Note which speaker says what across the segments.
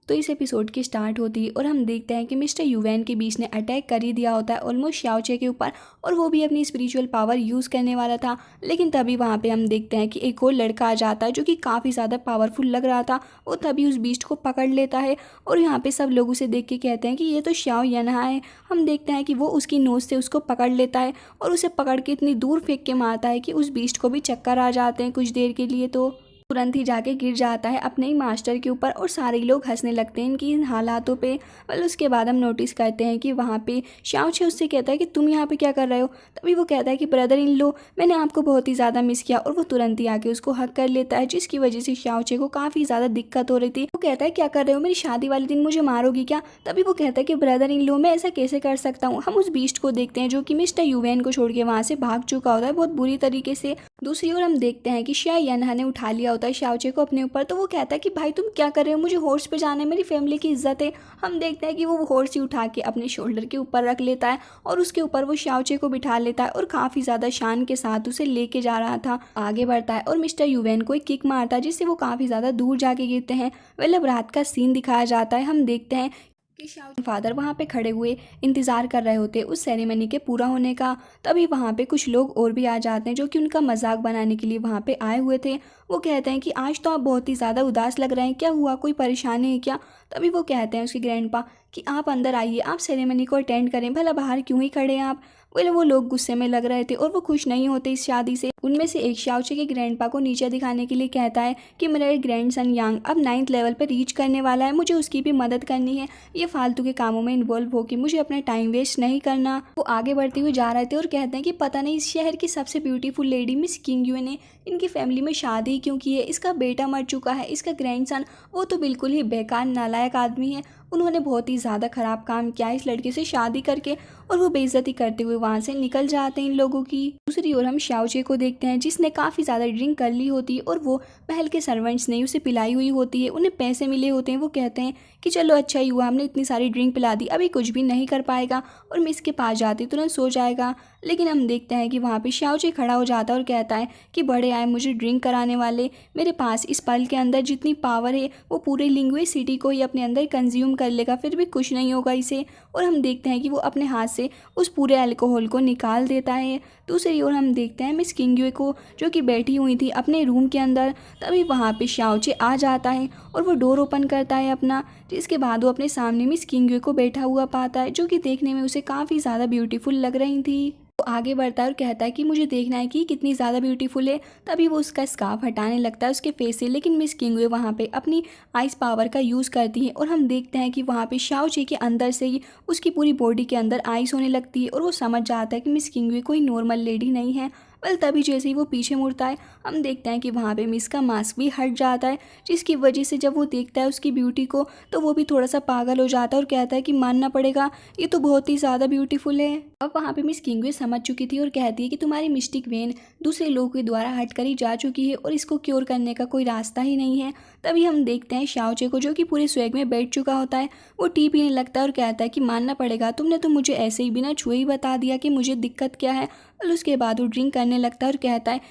Speaker 1: तो इस एपिसोड की स्टार्ट होती है और हम देखते हैं कि मिस्टर युवैन के बीच ने अटैक कर ही दिया होता है ऑलमोस्ट शाओचे के ऊपर, और वो भी अपनी स्पिरिचुअल पावर यूज़ करने वाला था। लेकिन तभी वहाँ पे हम देखते हैं कि एक और लड़का आ जाता है जो कि काफ़ी ज़्यादा पावरफुल लग रहा था। वो तभी उस बीस्ट को पकड़ लेता है और यहाँ पे सब लोग उसे देख के कहते हैं कि ये तो शाओ यनहा है। हम देखते हैं कि वो उसकी नोज़ से उसको पकड़ लेता है और उसे पकड़ के इतनी दूर फेंक के मारता है कि उस बीस्ट को भी चक्कर आ जाते हैं कुछ देर के लिए। तो तुरंत ही जाके गिर जाता है अपने ही मास्टर के ऊपर और सारे लोग हंसने लगते हैं इनकी इन हालातों पे। well, उसके बाद हम नोटिस करते हैं कि वहाँ पे शाओचे उससे कहता है कि तुम यहाँ पे क्या कर रहे हो। तभी वो कहता है कि ब्रदर इन लो, मैंने आपको बहुत ही ज़्यादा मिस किया, और वो तुरंत ही आके उसको हक कर लेता है, जिसकी वजह से शाओचे को काफ़ी ज़्यादा दिक्कत हो रही थी। वो कहता है क्या कर रहे हो, मेरी शादी वाले दिन मुझे मारोगी क्या। तभी वो कहता है कि ब्रदर इन लो, मैं ऐसा कैसे कर सकता हूँ। हम उस बीस्ट को देखते हैं जो कि मिस्टर युवैन को छोड़ के वहाँ से भाग चुका होता है बहुत बुरी तरीके से। दूसरी ओर हम देखते हैं कि शाओ यनहा ने उठा लिया होता है शाओचे को अपने ऊपर। तो वो कहता है कि भाई तुम क्या कर रहे हो, मुझे हॉर्स पे जाना है, मेरी फैमिली की इज्जत है। हम देखते हैं कि वो हॉर्स ही उठा के अपने शोल्डर के ऊपर रख लेता है और उसके ऊपर वो शाओचे को बिठा लेता है और काफ़ी ज़्यादा शान के साथ उसे लेके जा रहा था, आगे बढ़ता है और मिस्टर युवैन को एक किक मारता है जिससे वो काफ़ी ज़्यादा दूर जाके गिरते हैं। अब रात का सीन दिखाया जाता है। हम देखते हैं कि शाओ फादर वहाँ पे खड़े हुए इंतज़ार कर रहे होते उस सेरेमनी के पूरा होने का। तभी वहाँ पे कुछ लोग और भी आ जाते हैं जो कि उनका मजाक बनाने के लिए वहाँ पे आए हुए थे। वो कहते हैं कि आज तो आप बहुत ही ज़्यादा उदास लग रहे हैं, क्या हुआ, कोई परेशानी है क्या। तभी वो कहते हैं उसके ग्रैंडपा कि आप अंदर आइए, आप सेरेमनी को अटेंड करें, भला बाहर क्यों ही खड़े हैं आप। वो लोग गुस्से में लग रहे थे और वो खुश नहीं होते इस शादी से। उनमें से एक शाओचे के ग्रैंडपा को नीचे दिखाने के लिए कहता है कि मेरा ग्रैंडसन यांग अब 9th लेवल पर रीच करने वाला है, मुझे उसकी भी मदद करनी है, ये फालतू के कामों में इन्वॉल्व होकर मुझे अपना टाइम वेस्ट नहीं करना। वो आगे बढ़ते हुए जा रहे थे और कहते हैं कि पता नहीं इस शहर की सबसे ब्यूटीफुल लेडी मिस किंगयुए ने इनकी फैमिली में शादी क्यों की है। इसका बेटा मर चुका है, इसका ग्रैंडसन वो तो बिल्कुल ही बेकार नालायक आदमी है, उन्होंने बहुत ही ज़्यादा ख़राब काम किया इस लड़के से शादी करके। और वो बेइज्जती करते हुए वहाँ से निकल जाते हैं इन लोगों की। दूसरी ओर हम शाओचे को देखते हैं जिसने काफ़ी ज़्यादा ड्रिंक कर ली होती है और वो महल के सर्वेंट्स ने उसे पिलाई हुई होती है, उन्हें पैसे मिले होते हैं। वो कहते हैं कि चलो अच्छा ही हुआ हमने इतनी सारी ड्रिंक पिला दी, अभी कुछ भी नहीं कर पाएगा और मिस के पास जाती तुरंत सो जाएगा। लेकिन हम देखते हैं कि वहाँ पे शाओचे खड़ा हो जाता है और कहता है कि बड़े आए मुझे ड्रिंक कराने वाले, मेरे पास इस पल के अंदर जितनी पावर है वो पूरे लिंगुए सिटी को ही अपने अंदर कंज्यूम कर लेगा, फिर भी कुछ नहीं होगा इसे। और हम देखते हैं कि वो अपने हाथ से उस पूरे अल्कोहल को निकाल देता है। दूसरी ओर हम देखते हैं मिस किंगयुए को जो कि बैठी हुई थी अपने रूम के अंदर। तभी वहाँ पे शाओचे आ जाता है और वो डोर ओपन करता है अपना, जिसके बाद वो अपने सामने मिस किंगयुए को बैठा हुआ पाता है जो कि देखने में उसे काफ़ी ज़्यादा ब्यूटीफुल लग रही थी। वो आगे बढ़ता है और कहता है कि मुझे देखना है कि कितनी ज़्यादा ब्यूटीफुल है। तभी वो उसका स्कार्फ हटाने लगता है उसके फेस से, लेकिन मिस किंगयुए वहाँ पे अपनी आइस पावर का यूज़ करती है और हम देखते हैं कि वहाँ पे शाओचे के अंदर से ही उसकी पूरी बॉडी के अंदर आइस होने लगती है और वो समझ जाता है कि मिस किंगयुए कोई नॉर्मल लेडी नहीं है। तभी जैसे ही वो पीछे मुड़ता है हम देखते हैं कि वहाँ पे मिस का मास्क भी हट जाता है, जिसकी वजह से जब वो देखता है उसकी ब्यूटी को तो वो भी थोड़ा सा पागल हो जाता है और कहता है कि मानना पड़ेगा ये तो बहुत ही ज़्यादा ब्यूटीफुल है। अब वहाँ पे मिस किंगयुए समझ चुकी थी और कहती है कि तुम्हारी मिस्टिक वेन दूसरे लोगों के द्वारा हट कर ही जा चुकी है और इसको क्योर करने का कोई रास्ता ही नहीं है। तभी हम देखते हैं शाओचे को जो कि पूरे स्वैग में बैठ चुका होता है, वो टी पीने लगता है और कहता है कि मानना पड़ेगा तुमने तो मुझे ऐसे ही बिना छुए ही बता दिया कि मुझे दिक्कत क्या है। और उसके बाद वो ड्रिंक करने लगता है और कहता है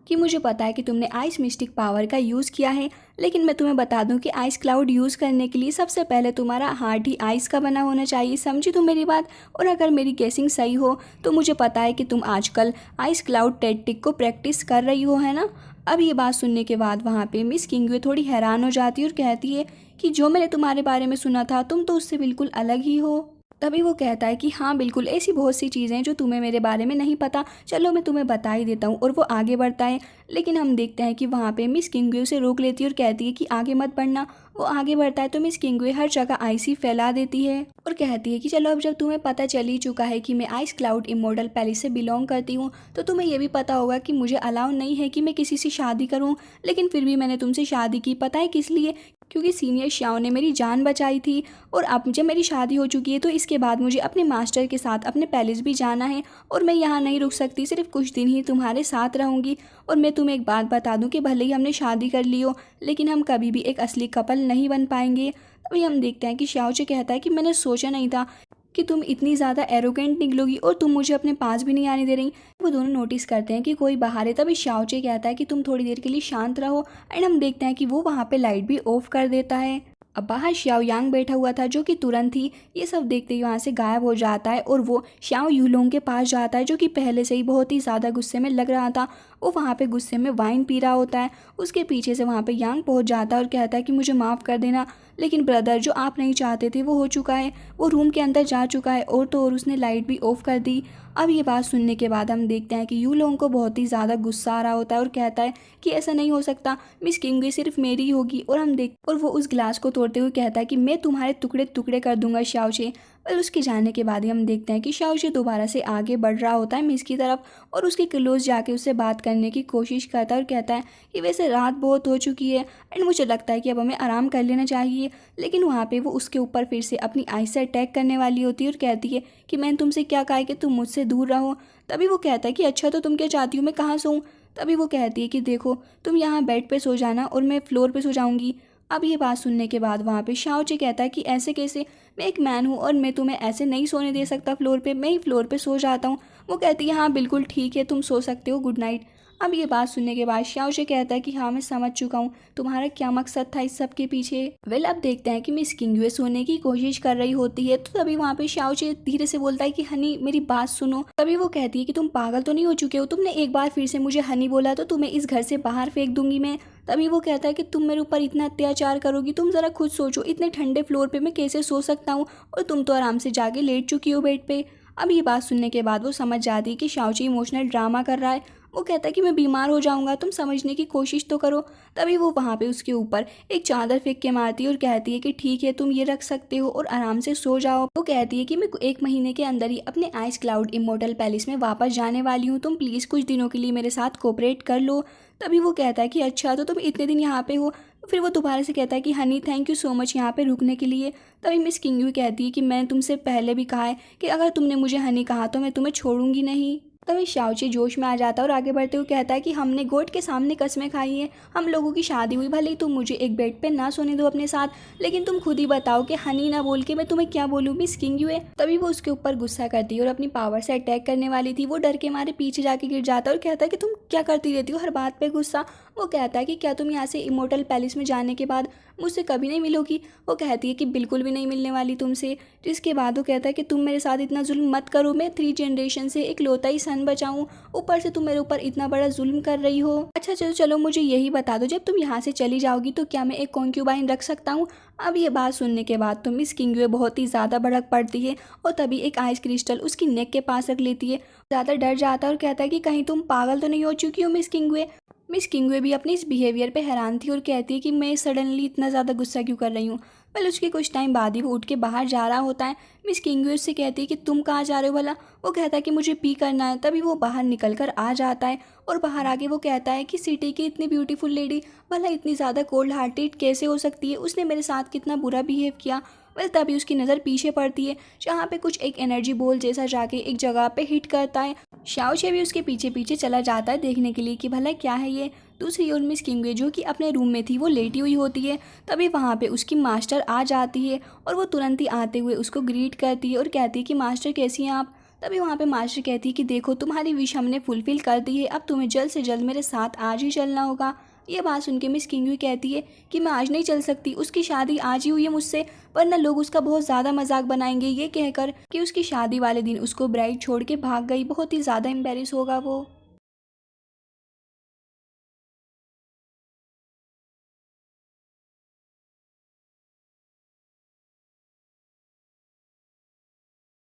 Speaker 1: कि मुझे पता है कि तुमने आइस मिस्टिक पावर का यूज़ किया है, लेकिन मैं तुम्हें बता दूं कि आइस क्लाउड यूज़ करने के लिए सबसे पहले तुम्हारा हार्ट ही आइस का बना होना चाहिए, समझी तुम मेरी बात। और अगर मेरी गेसिंग सही हो तो मुझे पता है कि तुम आजकल आइस क्लाउड टैक्टिक को प्रैक्टिस कर रही हो, है ना। अब ये बात सुनने के बाद वहाँ पे मिस किंगयुए थोड़ी हैरान हो जाती है और कहती है कि जो मैंने तुम्हारे बारे में सुना था तुम तो उससे बिल्कुल अलग ही हो। तभी वो कहता है कि हाँ बिल्कुल, ऐसी बहुत सी चीज़ें हैं जो तुम्हें मेरे बारे में नहीं पता, चलो मैं तुम्हें बता ही देता हूँ। और वो आगे बढ़ता है, लेकिन हम देखते हैं कि वहाँ पे मिस किंगयुए उसे रोक लेती है और कहती है कि आगे मत बढ़ना। वो आगे बढ़ता है तो मिस किंगयुए हर जगह आइस ही फैला देती है और कहती है कि चलो अब जब तुम्हें पता चल ही चुका है कि मैं आइस क्लाउड इमोर्टल पैलेस से बिलोंग करती हूँ तो तुम्हें ये भी पता होगा कि मुझे अलाउ नहीं है कि मैं किसी से शादी करूँ, लेकिन फिर भी मैंने तुमसे शादी की। पता है किस लिए? क्योंकि सीनियर शाओ ने मेरी जान बचाई थी और अब जब मेरी शादी हो चुकी है तो इसके बाद मुझे अपने मास्टर के साथ अपने पैलेस भी जाना है और मैं यहाँ नहीं रुक सकती, सिर्फ कुछ दिन ही तुम्हारे साथ रहूँगी। और मैं तुम्हें एक बात बता दूँ कि भले ही हमने शादी कर ली हो लेकिन हम कभी भी एक असली कपल नहीं बन पाएंगे। तभी हम देखते हैं कि शाओचे कहता है कि मैंने सोचा नहीं था कि तुम इतनी ज़्यादा एरोगेंट निकलोगी और तुम मुझे अपने पास भी नहीं आने दे रही। वो दोनों नोटिस करते हैं कि कोई बाहर है। तभी शाओचे कहता है कि तुम थोड़ी देर के लिए शांत रहो एंड हम देखते हैं कि वो वहाँ पे लाइट भी ऑफ कर देता है। अब बाहर श्याओ यांग बैठा हुआ था, जो कि तुरंत ही ये सब देखते ही वहाँ से गायब हो जाता है और वो श्याओ यूलोंग के पास जाता है, जो कि पहले से ही बहुत ही ज़्यादा गुस्से में लग रहा था। वो वहाँ पे गुस्से में वाइन पी रहा होता है। उसके पीछे से वहाँ पे यांग पहुँच जाता है और कहता है कि मुझे माफ़ कर देना, लेकिन ब्रदर जो आप नहीं चाहते थे वो हो चुका है। वो रूम के अंदर जा चुका है और तो और उसने लाइट भी ऑफ कर दी। अब ये बात सुनने के बाद हम देखते हैं कि यूलोंग को बहुत ही ज़्यादा गुस्सा आ रहा होता है और कहता है कि ऐसा नहीं हो सकता, मिस किंगवे सिर्फ मेरी ही होगी। और वो उस गिलास को तोड़ते हुए कहता है कि मैं तुम्हारे टुकड़े टुकड़े कर दूंगा शाओचे। और उसके जाने के बाद ही हम देखते हैं कि शाओचे दोबारा से आगे बढ़ रहा होता है मिस की तरफ और उसके क्लोज जाके उससे बात करने की कोशिश करता है और कहता है कि वैसे रात बहुत हो चुकी है एंड मुझे लगता है कि अब हमें आराम कर लेना चाहिए। लेकिन वहाँ पे वो उसके ऊपर फिर से अपनी आई से अटैक करने वाली होती है और कहती है कि मैंने तुमसे क्या कहा है कि तुम मुझसे दूर रहो। तभी वो कहता है कि अच्छा तो तुम क्या चाहती हो, मैं कहाँ सोऊं। तभी वो कहती है कि देखो तुम यहाँ बेड पे सो जाना और मैं फ्लोर पे सो जाऊँगी। अब ये बात सुनने के बाद वहाँ पे शाओचे कहता है कि ऐसे कैसे, मैं एक मैन हूँ और मैं तुम्हें ऐसे नहीं सोने दे सकता फ्लोर पे, मैं ही फ्लोर पे सो जाता हूँ। वो कहती है हाँ बिल्कुल ठीक है, तुम सो सकते हो, गुड नाइट। अब ये बात सुनने के बाद शाओचे कहता है कि हाँ मैं समझ चुका हूँ तुम्हारा क्या मकसद था इस सब के पीछे। वेल अब देखते हैं कि मिस किंगवे सोने की कोशिश कर रही होती है, तो तभी वहाँ पे शाओचे धीरे से बोलता है कि हनी मेरी बात सुनो। तभी वो कहती है कि तुम पागल तो नहीं हो चुके हो, तुमने एक बार फिर से मुझे हनी बोला तो तुम्हें इस घर से बाहर फेंक दूंगी मैं। तभी वो कहता है कि तुम मेरे ऊपर इतना अत्याचार करोगी, तुम ज़रा खुद सोचो इतने ठंडे फ्लोर पे मैं कैसे सो सकता हूँ, और तुम तो आराम से जाके लेट चुकी हो बेड पे। अब ये बात सुनने के बाद वो समझ जाती है कि शाओची इमोशनल ड्रामा कर रहा है। वो कहता है कि मैं बीमार हो जाऊंगा, तुम समझने की कोशिश तो करो। तभी वो वहाँ पे उसके ऊपर एक चादर फेंक के मारती है और कहती है कि ठीक है तुम ये रख सकते हो और आराम से सो जाओ। वो कहती है कि मैं 1 महीने के अंदर ही अपने आइस क्लाउड इमोर्टल पैलेस में वापस जाने वाली हूँ, तुम प्लीज़ कुछ दिनों के लिए मेरे साथ कोऑपरेट कर लो। तभी वो कहता है कि अच्छा तो तुम इतने दिन यहाँ पे हो। फिर वो दोबारा से कहता है कि Honey thank you so much यहाँ पे रुकने के लिए। तभी मिस किंगवी कहती है कि मैंने तुमसे पहले भी कहा है कि अगर तुमने मुझे हनी कहा तो मैं तुम्हें छोड़ूंगी नहीं। तभी शाओची जोश में आ जाता है और आगे बढ़ते हुए कहता है कि हमने गोट के सामने कस्में खाई हैं, हम लोगों की शादी हुई, भले ही तुम मुझे एक बेड पे ना सोने दो अपने साथ, लेकिन तुम खुद ही बताओ कि हनी ना बोल के मैं तुम्हें क्या बोलूँ मिस किंगवे। तभी वो उसके ऊपर गुस्सा करती है और अपनी पावर से अटैक करने वाली थी। वो डर के मारे पीछे जाके गिर जाता है और कहता है कि तुम क्या करती रहती हो हर बात पे गुस्सा। वो कहता है कि क्या तुम यहाँ से इमोर्टल पैलेस में जाने के बाद मुझसे कभी नहीं मिलोगी। वो कहती है कि बिल्कुल भी नहीं मिलने वाली तुमसे। जिसके बाद वो कहता है कि तुम मेरे साथ इतना जुल्म मत करो, मैं 3 जनरेशन से एक लौता ही सन बचाऊं, ऊपर से तुम मेरे ऊपर इतना बड़ा जुल्म कर रही हो। अच्छा चलो चलो मुझे यही बता दो, जब तुम यहाँ से चली जाओगी तो क्या मैं एक कॉन्क्यूबाइन रख सकता हूँ। अब ये बात सुनने के बाद तो मिस किंगवे बहुत ही ज़्यादा भड़क पड़ती है और तभी एक आइस क्रिस्टल उसकी नेक के पास रख लेती है। ज़्यादा डर जाता है और कहता है कि कहीं तुम पागल तो नहीं हो चुकी हो मिस किंगवे। मिस किंगवे भी अपने इस बिहेवियर पे हैरान थी और कहती है कि मैं सडनली इतना ज़्यादा गुस्सा क्यों कर रही हूँ। पहले उसके कुछ टाइम बाद ही वो उठ के बाहर जा रहा होता है। मिस किंगवे उससे कहती है कि तुम कहाँ जा रहे हो भला। वो कहता है कि मुझे पी करना है। तभी वो बाहर निकल कर आ जाता है और बाहर आके वो कहता है कि सिटी की इतनी ब्यूटीफुल लेडी भला इतनी ज़्यादा कोल्ड हार्टेड कैसे हो सकती है, उसने मेरे साथ कितना बुरा बिहेव किया। वेल तभी उसकी नज़र पीछे पड़ती है जहाँ पे कुछ एक एनर्जी बॉल जैसा जाके एक जगह पे हिट करता है। शाओचे भी उसके पीछे पीछे चला जाता है देखने के लिए कि भला क्या है ये। दूसरी ओर मिस किंगवे जो कि अपने रूम में थी वो लेटी हुई होती है। तभी वहाँ पे उसकी मास्टर आ जाती है और वो तुरंत ही आते हुए उसको ग्रीट करती है और कहती है कि मास्टर कैसी हैं आप। तभी वहाँ पे मास्टर कहती है कि देखो तुम्हारी विश हमने फुलफिल कर दी है, अब तुम्हें जल्द से जल्द मेरे साथ आज ही चलना होगा। ये बात सुन के मिस किंगवी कहती है कि मैं आज नहीं चल सकती, उसकी शादी आज ही हुई है मुझसे, वरना लोग उसका बहुत ज़्यादा मजाक बनाएंगे ये कहकर कि उसकी शादी वाले दिन उसको ब्राइड छोड़ के भाग गई, बहुत ही ज़्यादा एम्बेरस होगा वो।